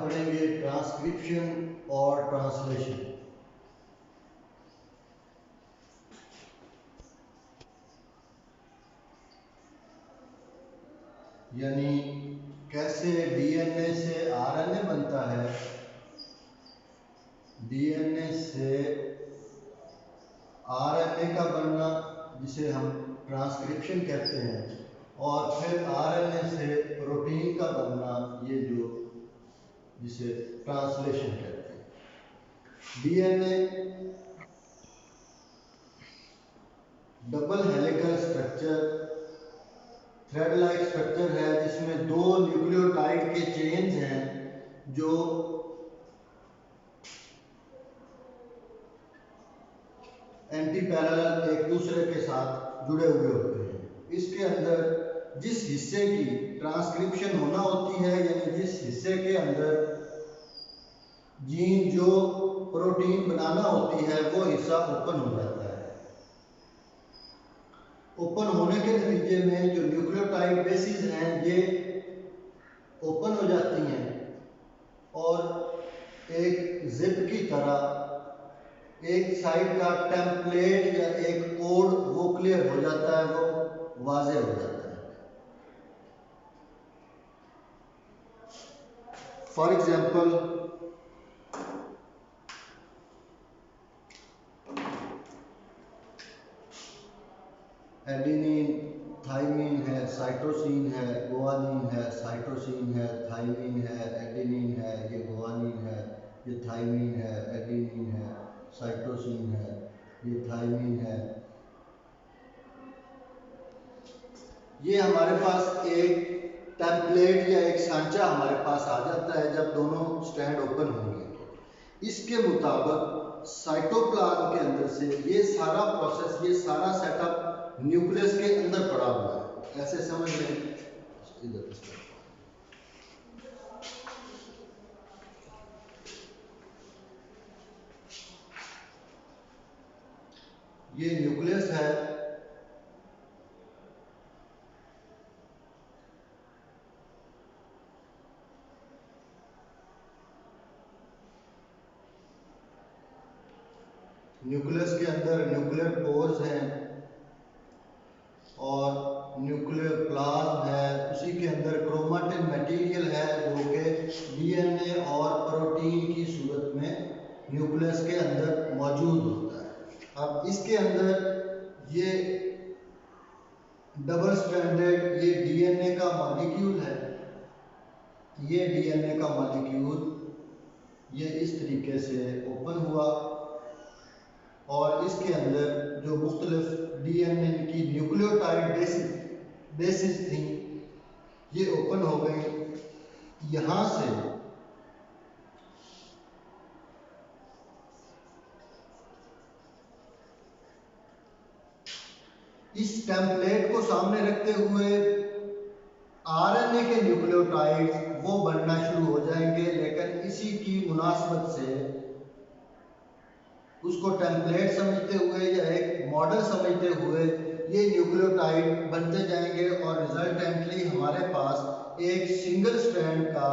पढ़ेंगे ट्रांसक्रिप्शन और ट्रांसलेशन। यानी कैसे डीएनए से आरएनए बनता है, डीएनए से आरएनए का बनना जिसे हम ट्रांसक्रिप्शन कहते हैं, और फिर आरएनए से प्रोटीन का बनना ये जो जिसे ट्रांसलेशन कहते हैं। DNA double helical structure, thread like structure है जिसमें दो न्यूक्लियोटाइड के चेन्स हैं जो एंटी पैरेलल एक दूसरे के साथ जुड़े हुए होते हैं। इसके अंदर जिस हिस्से की ट्रांसक्रिप्शन होना होती है, यानी जिस हिस्से के अंदर जीन जो प्रोटीन बनाना होती है, वो हिस्सा ओपन हो जाता है। ओपन होने के नतीजे में जो न्यूक्लियोटाइड बेसिस हैं ये ओपन हो जाती हैं और एक जिप की तरह एक साइड का टेम्पलेट या एक कोड वो क्लियर हो जाता है, वो वाज़ेह हो जाता है। फॉर एग्जाम्पल एडेनिन, थाइमिन है, साइटोसिन है, गुआनिन है, साइटोसिन है, थाइमिन है, एडेनिन है, ये गुआनिन है, ये थाइमिन है, एडेनिन है, साइटोसिन है, ये थाइमिन है। ये हमारे पास एक टेम्पलेट या एक सांचा हमारे पास आ जाता है जब दोनों स्टैंड ओपन होंगे। इसके मुताबिक साइटोप्लाज्म के अंदर से ये सारा प्रोसेस, ये सारा सेटअप न्यूक्लियस के अंदर पड़ा हुआ है। ऐसे समझ लें, इधर ये न्यूक्लियस है, न्यूक्लियस के अंदर न्यूक्लियर पोर्स हैं और न्यूक्लियर प्लाज्म है। उसी के अंदर क्रोमेटिन मटेरियल है जो कि डीएनए और प्रोटीन की सूरत में न्यूक्लियस के अंदर मौजूद होता है। अब इसके अंदर ये डबल स्ट्रैंडेड ये डीएनए का मॉलिक्यूल है। ये डीएनए का मॉलिक्यूल ये इस तरीके से ओपन हुआ और इसके अंदर जो मुख्तलिफ डीएनए की न्यूक्लियोटाइड बेसिस थी ये ओपन हो गई। यहाँ से इस टेम्पलेट को सामने रखते हुए आरएनए के न्यूक्लियोटाइड वो बनना शुरू हो जाएंगे, लेकिन इसी की मुनासबत से उसको टेम्पलेट समझते हुए या एक मॉडल समझते हुए ये न्यूक्लियोटाइड बनते जाएंगे और रिजल्टेंटली हमारे पास एक सिंगल स्ट्रैंड का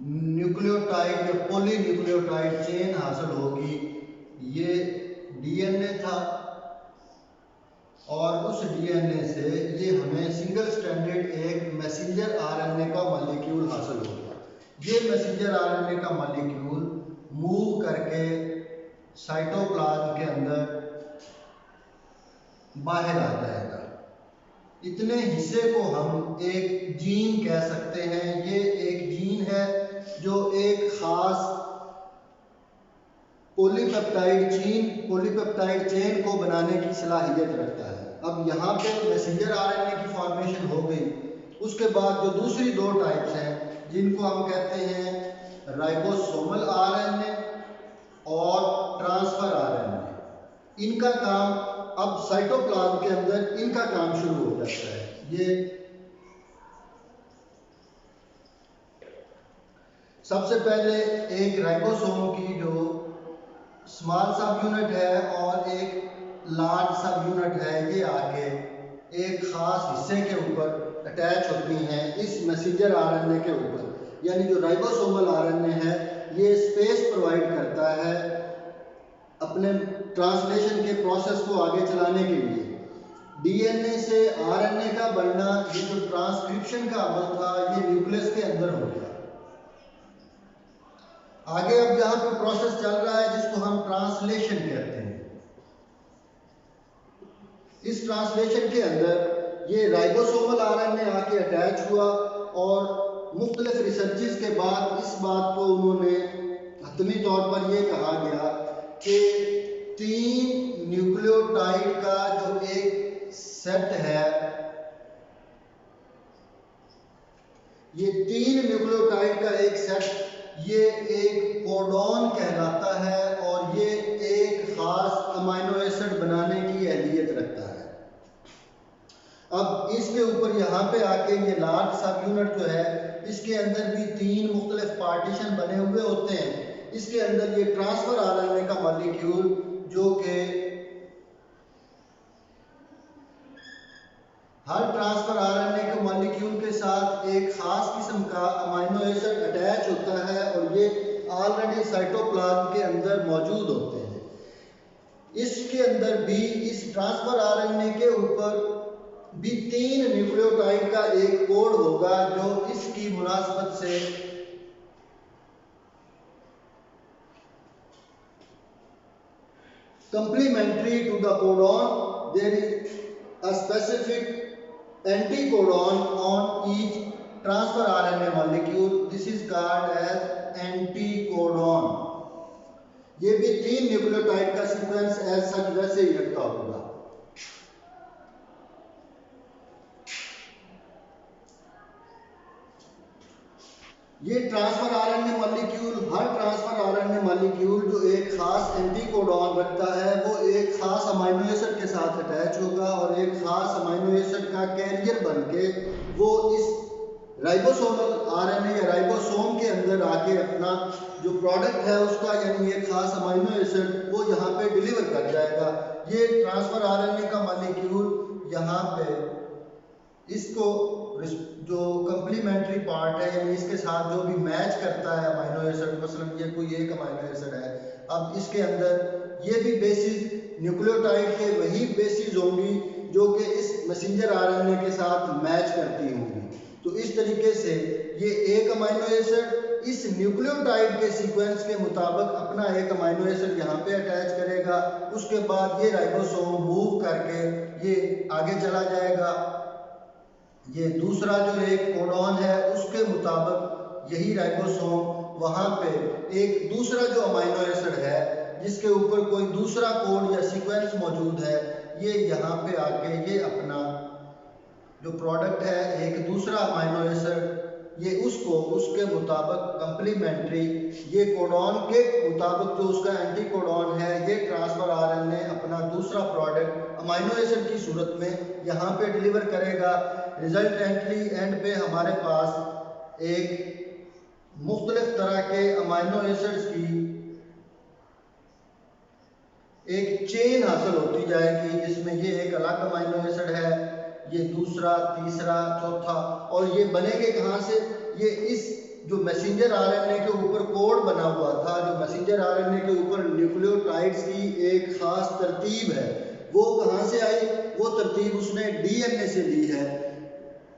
न्यूक्लियोटाइड या पॉली न्यूक्लियोटाइड चेन हासिल होगी। ये डीएनए था और उस डीएनए से ये हमें सिंगल स्ट्रैंडेड एक मैसेंजर आरएनए का मॉलिक्यूल हासिल होगा। ये मैसेंजर आरएनए का मॉलिक्यूल मूव करके साइटोप्लाज्म के अंदर बाहर आ जाएगा। इतने हिस्से को हम एक जीन कह सकते हैं। ये एक जीन है जो एक खास पॉलीपेप्टाइड चेन को बनाने की सलाहियत रखता है। अब यहाँ पे मैसेंजर आरएनए की फॉर्मेशन हो गई। उसके बाद जो दूसरी दो टाइप्स हैं जिनको हम कहते हैं राइबोसोमल आरएनए और ट्रांसफर आरएनए, इनका काम अब साइटोप्लाज्म के अंदर इनका काम शुरू हो जाता है। ये सबसे पहले एक राइबोसोम की जो स्मॉल सब यूनिट है और एक लार्ज सब यूनिट है, ये आके एक खास हिस्से के ऊपर अटैच होती हैं इस मैसेंजर आरएनए के ऊपर, यानी जो राइबोसोमल आरएनए है ये स्पेस प्रोवाइड करता है अपने ट्रांसलेशन के प्रोसेस को आगे चलाने के लिए। डीएनए से आरएनए का बनना, ये जो ट्रांसक्रिप्शन का अमल था ये न्यूक्लियस के अंदर हो गया। आगे अब यहाँ पे प्रोसेस चल रहा है जिसको हम ट्रांसलेशन कहते हैं। इस ट्रांसलेशन के अंदर ये राइबोसोमल आरएनए आके अटैच हुआ और मुख्तलिफ रिसर्चेस के बाद इस बात को उन्होंने हतमी तौर पर ये कहा गया कि 3 न्यूक्लियोटाइड का जो एक सेट है, ये 3 न्यूक्लियोटाइड का एक सेट ये एक कोडॉन कहलाता है और ये एक खास अमाइनो एसिड बनाने की अहलियत रखता है। अब इसके ऊपर यहाँ पे आके ये लार्ज सब यूनिट जो है इसके अंदर भी 3 मुख्तलिफ पार्टीशन बने हुए होते हैं। इसके अंदर ये ट्रांसफर आरएनए का मॉलिक्यूल जो कि हर ट्रांसफर आरएनए के मॉलिक्यूल के साथ एक खास किस्म का अमाइनो एसिड अटैच होता है और ये ऑलरेडी साइटोप्लाज्म के अंदर मौजूद होते हैं। इसके अंदर भी इस ट्रांसफर आरएनए के ऊपर भी 3 न्यूक्लियोटाइड का एक कोड होगा जो इसकी मुनासबत से complementary to the codon, there is a specific anticodon on each transfer RNA molecule. This is called as anticodon. ये भी 3 न्यूक्लियोटाइड का सीक्वेंस एज सच वैसे ही रखता होगा। ये ट्रांसफर आरएनए मॉलिक्यूल, हर ट्रांसफर आरएनए मॉलिक्यूल जो एक खास एंटीकोडॉन रखता है वो एक खास अमाइनो एसिड के साथ अटैच होगा और एक खास अमाइनो एसिड का कैरियर बनके वो इस राइबोसोमल आरएनए या राइबोसोम के अंदर आके अपना जो प्रोडक्ट है उसका, यानी एक खास अमाइनो एसिड वो यहाँ पे डिलीवर कर जाएगा। ये ट्रांसफर आरएनए का मॉलिक्यूल यहाँ पे इसको जो कंप्लीमेंट्री पार्ट है यानी इसके साथ जो भी मैच करता है अमाइनो एसिड, मसलन ये कोई एक अमाइनो एसिड है, अब इसके अंदर ये भी बेसिस न्यूक्लियोटाइड के वही बेसिस होंगी जो कि इस मैसेंजर आरएनए के साथ मैच करती होंगी। तो इस तरीके से ये एक अमाइनो एसिड इस न्यूक्लियोटाइड के सीक्वेंस के मुताबिक अपना एक अमाइनो एसिड यहाँ पे अटैच करेगा, उसके बाद ये राइबोसोम मूव करके ये आगे चला जाएगा। ये दूसरा जो एक कोडॉन है उसके मुताबिक यही राइबोसोम वहाँ पे एक दूसरा जो अमाइनो एसिड है जिसके ऊपर कोई दूसरा कोड या सीक्वेंस मौजूद है, ये यहाँ पे आके ये अपना जो प्रोडक्ट है एक दूसरा अमाइनो एसिड ये उसको उसके मुताबिक कंप्लीमेंट्री ये कोडॉन के मुताबिक जो उसका एंटी कोडॉन है ये ट्रांसफर आरएनए अपना दूसरा प्रोडक्ट अमाइनो एसिड की सूरत में यहाँ पे डिलीवर करेगा। रिजल्टेंटली एंड पे हमारे पास एक मुख्तलिफ तरह के अमाइनो एसिड्स की एक चेन हासिल होती जाएगी जिसमें ये एक अलग अमाइनो एसिड है, ये दूसरा, तीसरा, चौथा, और ये बनेंगे कहाँ से? ये इस जो मैसेंजर आरएनए के ऊपर कोड बना हुआ था, जो मैसेंजर आरएनए के ऊपर न्यूक्लियोटाइड्स की एक खास तरतीब है, वो कहाँ से आई? वो तरतीब उसने डीएनए से ली है।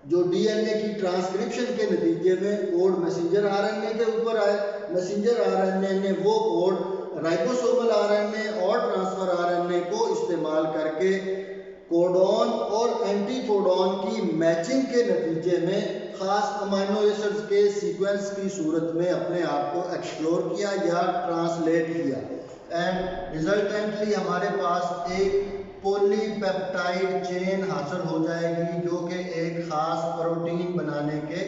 जो डीएनए की ट्रांसक्रिप्शन के नतीजे में कोड मैसेंजर आरएनए के ऊपर आए, मैसेंजर आरएनए ने वो कोड राइबोसोमल आरएनए और ट्रांसफर आरएनए को इस्तेमाल करके कोडॉन और एंटीकोडॉन की मैचिंग के नतीजे में खास अमाइनो एसिड्स के सीक्वेंस की सूरत में अपने आप को एक्सप्लोर किया या ट्रांसलेट किया एंड रिजल्टेंटली हमारे पास एक पॉलीपेप्टाइड चेन हासिल हो जाएगी जो कि एक खास प्रोटीन बनाने के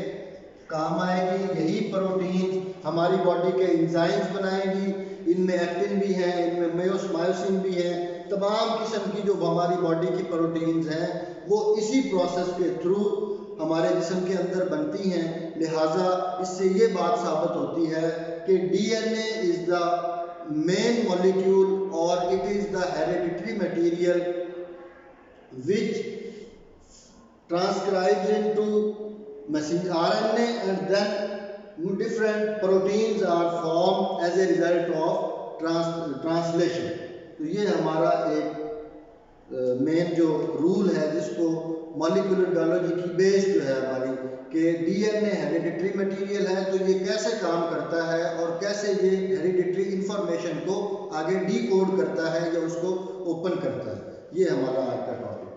काम आएगी। यही प्रोटीन हमारी बॉडी के एंजाइम्स बनाएगी, इनमें एक्टिन भी है, इनमें मायोसिन भी है, तमाम किस्म की जो हमारी बॉडी की प्रोटीन्स हैं वो इसी प्रोसेस के थ्रू हमारे जिस्म के अंदर बनती हैं। लिहाजा इससे ये बात साबित होती है कि DNA is the main molecule और it is the hereditary material which transcribes into RNA, and then different proteins are formed as a result of translation. तो ये हमारा एक मेन जो रूल है जिसको मॉलिक्यूलर बायोलॉजी की बेस जो है हमारी कि डीएनए हेरिडिटरी मटेरियल है, तो ये कैसे काम करता है और कैसे ये हेरिडिटरी इंफॉर्मेशन को आगे डीकोड करता है या उसको ओपन करता है, ये हमारा आज का टॉपिक है।